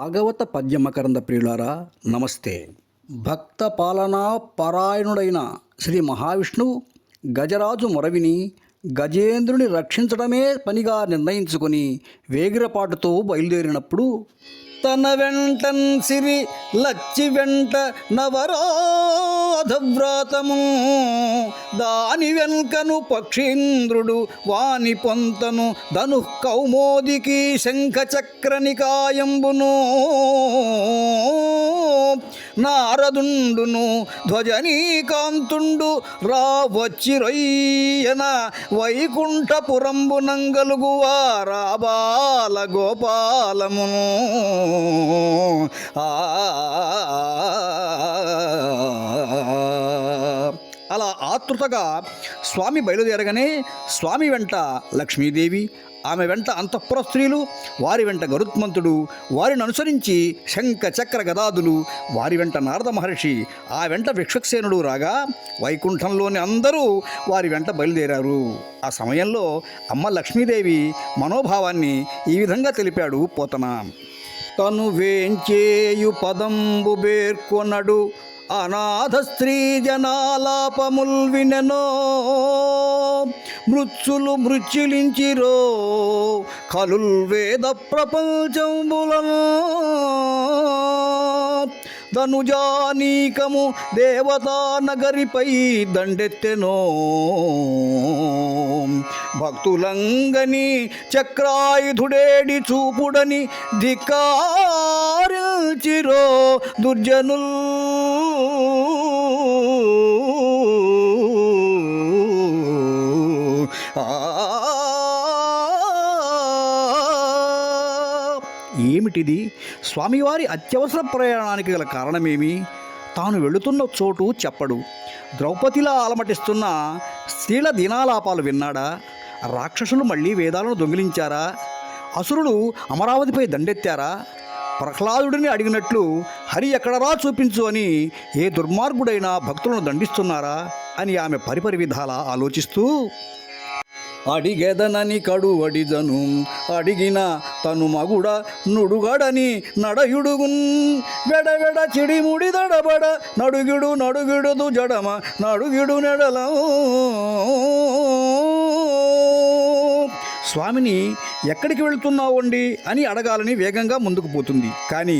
భాగవత పద్యమకరంద ప్రియులారా నమస్తే. భక్త పాలనా పరాయణుడైన శ్రీ మహావిష్ణువు గజరాజు మొరవిని గజేంద్రుని రక్షించడమే పనిగా నిర్ణయించుకొని వేగిరపాటుతో బయలుదేరినప్పుడు తన వెంటన్ సిరి లచ్చి వెంట నవరాధవ్రాతము దాని వెల్కను పక్షీంద్రుడు వాని పొంతను ధను కౌమోదికి శంఖచక్రనికాయంబును నారదుండును ధ్వజనీకాంతుండు రావచ్చి రొయ్యన వైకుంఠపురంబు నంగలుగువారాబాల గోపాలమును అలా ఆతృతగా స్వామి బయలుదేరగానే స్వామి వెంట లక్ష్మీదేవి, ఆమె వెంట అంతఃపుర స్త్రీలు, వారి వెంట గరుత్మంతుడు, వారిని అనుసరించి శంఖ చక్ర గదాదులు, వారి వెంట నారద మహర్షి, ఆ వెంట విక్షక్సేనుడు రాగా వైకుంఠంలోని అందరూ వారి వెంట బయలుదేరారు. ఆ సమయంలో అమ్మ లక్ష్మీదేవి మనోభావాన్ని ఈ విధంగా తెలిపాడు పోతన. తను వేంచేయు పదంబు బేర్కొనడు అనాథ స్త్రీ జనాలాపముల్ వినెనో మృత్సులు మృత్యులించిరో కలుల్ వేద ప్రపంచంబులను ధనుజానీకము దేవతా నగరిపై దండెత్తెనో భక్తులంగని చక్రాయుధుడేడి చూపుడని ధిక్కారించిరో దుర్జనుల్ ఏమిటిది? స్వామివారి అత్యవసర ప్రయాణానికి గల కారణమేమి? తాను వెళుతున్న చోటు చెప్పడు. ద్రౌపదిలా ఆలమటిస్తున్న స్త్రీల దీనాలాపాలు విన్నాడా? రాక్షసులు మళ్ళీ వేదాలను దొంగిలించారా? అసురులు అమరావతిపై దండెత్తారా? ప్రహ్లాదుడిని అడిగినట్లు హరి ఎక్కడరా చూపించు అని ఏ దుర్మార్గుడైనా భక్తులను దండిస్తున్నారా అని ఆమె పరిపరి విధాలా ఆలోచిస్తూ అడిగెదనని కడు అడిదను అడిగిన తను మగుడ నుడుగడని నడయుడుగున్ వెడవెడ చిడిముడి దడబడ నడుగిడు నడుగిడుదు జడమ నడుగిడు నెడల. స్వామిని ఎక్కడికి వెళుతున్నావండి అని అడగాలని వేగంగా ముందుకు పోతుంది. కానీ